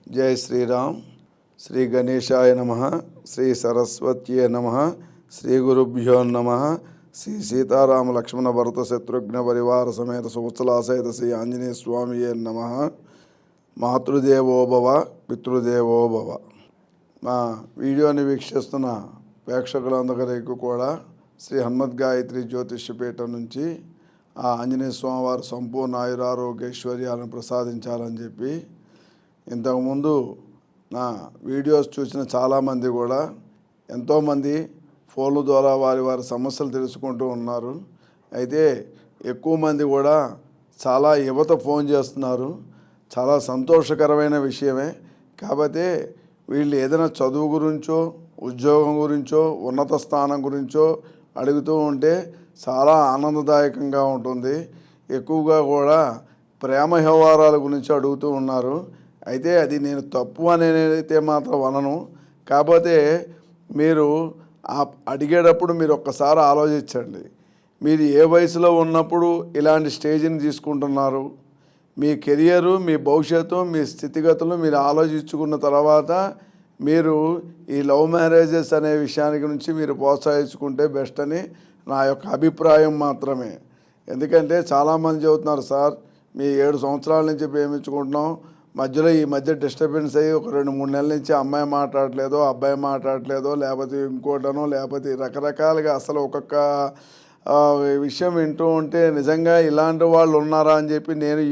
జై శ్రీరామ్. శ్రీ గణేశాయ నమః. శ్రీ సరస్వత్యే నమః. శ్రీ గురుభ్యో నమః. శ్రీ సీతారామ లక్ష్మణ భరత శత్రుఘ్న పరివార సమేత సువత్సలాసహిత శ్రీ ఆంజనేయ స్వామియే నమః. మాతృదేవోభవ పితృదేవోభవ. మా వీడియోని వీక్షిస్తున్న ప్రేక్షకులందరికీ కూడా శ్రీ హనుమద్ గాయత్రి జ్యోతిష్యపీఠం నుంచి ఆ ఆంజనేయ స్వామివారు సంపూర్ణ ఆయురారోగ్యైశ్వర్యాలను ప్రసాదించాలని చెప్పి ఇంతకుముందు నా వీడియోస్ చూసిన చాలామంది కూడా ఎంతోమంది ఫోన్ల ద్వారా వారి సమస్యలు తెలుసుకుంటూ ఉన్నారు. అయితే ఎక్కువ మంది కూడా చాలా యువత ఫోన్ చేస్తున్నారు. చాలా సంతోషకరమైన విషయమే. కాకపోతే వీళ్ళు ఏదైనా చదువు గురించో ఉద్యోగం గురించో ఉన్నత స్థానం గురించో అడుగుతూ ఉంటే చాలా ఆనందదాయకంగా ఉంటుంది. ఎక్కువగా కూడా ప్రేమ వ్యవహారాల గురించి అడుగుతూ ఉన్నారు. అయితే అది నేను తప్పు అనేది మాత్రం అనను. కాకపోతే మీరు అడిగేటప్పుడు మీరు ఒక్కసారి ఆలోచించండి. మీరు ఏ వయసులో ఉన్నప్పుడు ఇలాంటి స్టేజ్ని తీసుకుంటున్నారు, మీ కెరియరు, మీ భవిష్యత్తు, మీ స్థితిగతులు మీరు ఆలోచించుకున్న తర్వాత మీరు ఈ లవ్ మ్యారేజెస్ అనే విషయానికి గురించి మీరు ప్రోత్సహించుకుంటే బెస్ట్ అని నా యొక్క అభిప్రాయం మాత్రమే. ఎందుకంటే చాలామంది చెబుతున్నారు, సార్ మీ 7 సంవత్సరాల నుంచి ప్రేమించుకుంటున్నాం, మధ్యలో ఈ మధ్య డిస్టర్బెన్స్ అయ్యి ఒక 2-3 నెలల నుంచి అమ్మాయి మాట్లాడలేదో అబ్బాయి మాట్లాడలేదో లేకపోతే ఇంకోటనో లేకపోతే రకరకాలుగా అసలు ఒక్కొక్క విషయం వింటూ ఉంటే నిజంగా ఇలాంటి వాళ్ళు ఉన్నారా అని చెప్పి నేను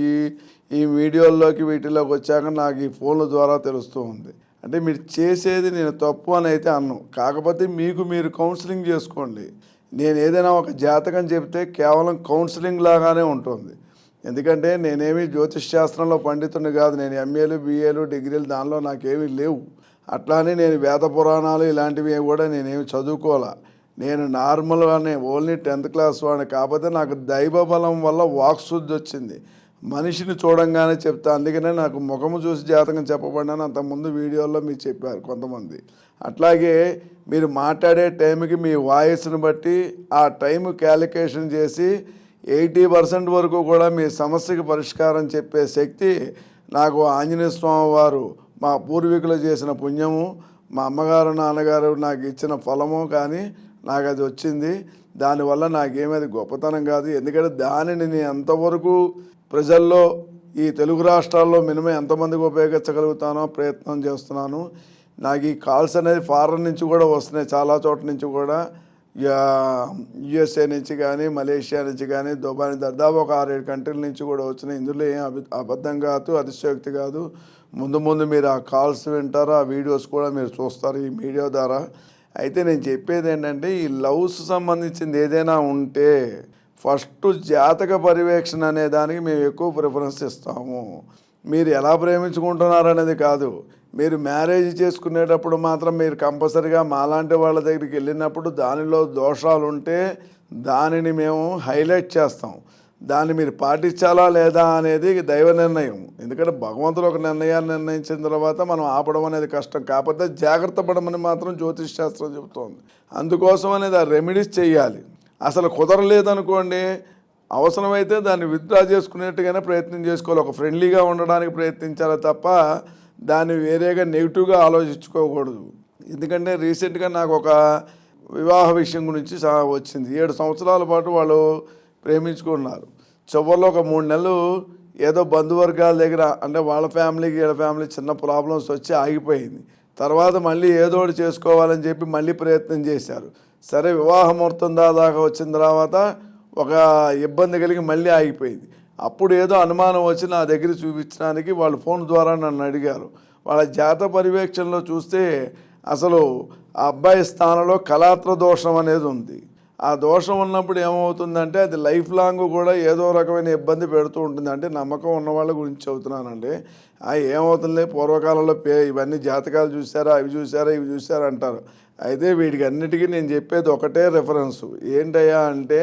ఈ వీడియోల్లోకి వీటిలోకి వచ్చాక నాకు ఈ ఫోన్ల ద్వారా తెలుస్తూ ఉంది. అంటే మీరు చేసేది నేను తప్పు అని అయితే అన్ను. కాకపోతే మీరు కౌన్సిలింగ్ చేసుకోండి. నేను ఏదైనా ఒక జాతకం చెప్తే కేవలం కౌన్సిలింగ్ లాగానే ఉంటుంది. ఎందుకంటే నేనేమి జ్యోతిష్ శాస్త్రంలో పండితుని కాదు. నేను ఎంఏలు బిఏలు డిగ్రీలు దానిలో నాకేమీ లేవు. అట్లానే నేను వేద పురాణాలు ఇలాంటివి కూడా నేనేమి చదువుకోవాలా. నేను నార్మల్గానే ఓన్లీ 10th క్లాస్ వాడిని. కాకపోతే నాకు దైవ బలం వల్ల వాక్శుద్ధి వచ్చింది. మనిషిని చూడంగానే చెప్తా. అందుకనే నాకు ముఖము చూసి జాతకం చెప్పబడినాను. అంతకుముందు వీడియోలో మీరు చెప్పారు కొంతమంది. అట్లాగే మీరు మాట్లాడే టైంకి మీ వాయిస్ని బట్టి ఆ టైం క్యాలిక్యులేషన్ చేసి 80% వరకు కూడా మీ సమస్యకి పరిష్కారం చెప్పే శక్తి నాకు ఆంజనేయ స్వామి వారు మా పూర్వీకులు చేసిన పుణ్యము, మా అమ్మగారు నాన్నగారు నాకు ఇచ్చిన ఫలము కానీ నాకు అది వచ్చింది. దానివల్ల నాకేమది గొప్పతనం కాదు. ఎందుకంటే దానిని నేను ఎంతవరకు ప్రజల్లో ఈ తెలుగు రాష్ట్రాల్లో మినిమం ఎంతమందికి ఉపయోగించగలుగుతానో ప్రయత్నం చేస్తున్నాను. నాకు ఈ కాల్స్ అనేది ఫారెన్ నుంచి కూడా వస్తున్నాయి, చాలా చోట్ల నుంచి కూడా. యుఎస్ఏ నుంచి కానీ మలేషియా నుంచి కానీ దుబాయ్ దాదాపు ఒక 6-7 కంట్రీల నుంచి కూడా వచ్చినాయి. ఇందులో ఏం అబద్ధం కాదు, అతిశయోక్తి కాదు. ముందు మీరు ఆ కాల్స్ వింటారు, ఆ వీడియోస్ కూడా మీరు చూస్తారు ఈ మీడియా ద్వారా. అయితే నేను చెప్పేది ఏంటంటే ఈ లవ్స్ సంబంధించింది ఏదైనా ఉంటే ఫస్ట్ జాతక పర్యవేక్షణ అనే దానికి మేము ఎక్కువ ప్రిఫరెన్స్ ఇస్తాము. మీరు ఎలా ప్రేమించుకుంటున్నారు అనేది కాదు. మీరు మ్యారేజ్ చేసుకునేటప్పుడు మాత్రం మీరు కంపల్సరిగా మాలాంటి వాళ్ళ దగ్గరికి వెళ్ళినప్పుడు దానిలో దోషాలు ఉంటే దానిని మేము హైలైట్ చేస్తాం. దాన్ని మీరు పాటించాలా లేదా అనేది దైవ నిర్ణయం. ఎందుకంటే భగవంతుడు ఒక నిర్ణయాన్ని నిర్ణయించిన తర్వాత మనం ఆపడం అనేది కష్టం. కాకపోతే జాగ్రత్త పడమని మాత్రం జ్యోతిష్ శాస్త్రం చెబుతోంది. అందుకోసం అనేది ఆ రెమెడీస్ చేయాలి. అసలు కుదరలేదనుకోండి, అవసరమైతే దాన్ని విత్డ్రా చేసుకునేట్టుగానే ప్రయత్నం చేసుకోవాలి. ఒక ఫ్రెండ్లీగా ఉండడానికి ప్రయత్నించాలి తప్ప దాన్ని వేరేగా నెగిటివ్గా ఆలోచించుకోకూడదు. ఎందుకంటే రీసెంట్గా నాకు ఒక వివాహ విషయం గురించి వచ్చింది. 7 సంవత్సరాల పాటు వాళ్ళు ప్రేమించుకున్నారు. చివరిలో ఒక 3 నెలలు ఏదో బంధువర్గాల దగ్గర అంటే వాళ్ళ ఫ్యామిలీకి వీళ్ళ ఫ్యామిలీ చిన్న ప్రాబ్లమ్స్ వచ్చి ఆగిపోయింది. తర్వాత మళ్ళీ ఏదో ఒకటి చేసుకోవాలని చెప్పి మళ్ళీ ప్రయత్నం చేశారు. సరే వివాహ ముహూర్తం దాకా వచ్చిన తర్వాత ఒక ఇబ్బంది కలిగి మళ్ళీ ఆగిపోయింది. అప్పుడు ఏదో అనుమానం వచ్చి నా దగ్గర చూపించడానికి వాళ్ళు ఫోన్ ద్వారా నన్ను అడిగారు. వాళ్ళ జాతక పర్యవేక్షణలో చూస్తే అసలు ఆ అబ్బాయి స్థానంలో కళాత్ర దోషం అనేది ఉంది. ఆ దోషం ఉన్నప్పుడు ఏమవుతుందంటే అది లైఫ్ లాంగ్ కూడా ఏదో రకమైన ఇబ్బంది పెడుతూ ఉంటుంది. అంటే నమ్మకం ఉన్న వాళ్ళ గురించి చెబుతున్నానండి. ఏమవుతుంది, పూర్వకాలంలో ఇవన్నీ జాతకాలు చూసారా, అవి చూసారా, ఇవి చూసారా అంటారు. అయితే వీటికి అన్నిటికీ నేను చెప్పేది ఒకటే రెఫరెన్సు. ఏంటయ్యా అంటే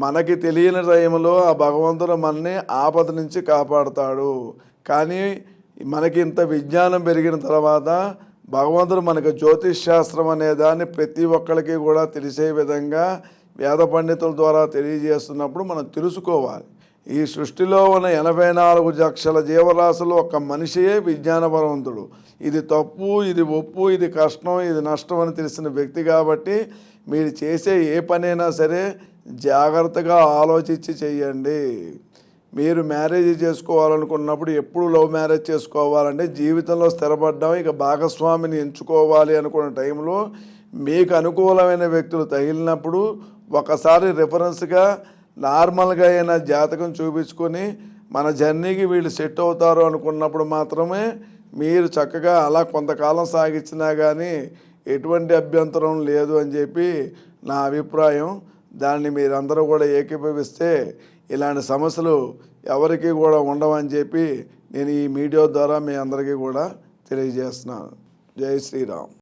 మనకి తెలియని టైంలో ఆ భగవంతుడు మనని ఆపద నుంచి కాపాడుతాడు. కానీ మనకి ఇంత విజ్ఞానం పెరిగిన తర్వాత భగవంతుడు మనకు జ్యోతిష్ శాస్త్రం అనే దాన్ని ప్రతి ఒక్కరికి కూడా తెలిసే విధంగా వేద పండితుల ద్వారా తెలియజేస్తున్నప్పుడు మనం తెలుసుకోవాలి. ఈ సృష్టిలో ఉన్న 84 లక్షల జీవరాశులు ఒక్క మనిషియే విజ్ఞానపరవంతుడు. ఇది తప్పు, ఇది ఒప్పు, ఇది కష్టం, ఇది నష్టం అని తెలిసిన వ్యక్తి కాబట్టి మీరు చేసే ఏ పనైనా సరే జాగ్రత్తగా ఆలోచించి చెయ్యండి. మీరు మ్యారేజ్ చేసుకోవాలనుకున్నప్పుడు ఎప్పుడు లవ్ మ్యారేజ్ చేసుకోవాలంటే జీవితంలో స్థిరపడ్డాం, ఇక భాగస్వామిని ఎంచుకోవాలి అనుకున్న టైంలో మీకు అనుకూలమైన వ్యక్తులు తగిలినప్పుడు ఒకసారి రిఫరెన్స్గా నార్మల్గా అయినా జాతకం చూపించుకొని మన జర్నీకి వీళ్ళు సెట్ అవుతారు అనుకున్నప్పుడు మాత్రమే మీరు చక్కగా అలా కొంతకాలం సాగించినా కానీ ఎటువంటి అభ్యంతరం లేదు అని చెప్పి నా అభిప్రాయం. దాన్ని మీరందరూ కూడా ఏకీభవిస్తే ఇలాంటి సమస్యలు ఎవరికి కూడా ఉండవని చెప్పి నేను ఈ మీడియా ద్వారా మీ అందరికీ కూడా తెలియజేస్తున్నాను. జై శ్రీరామ్.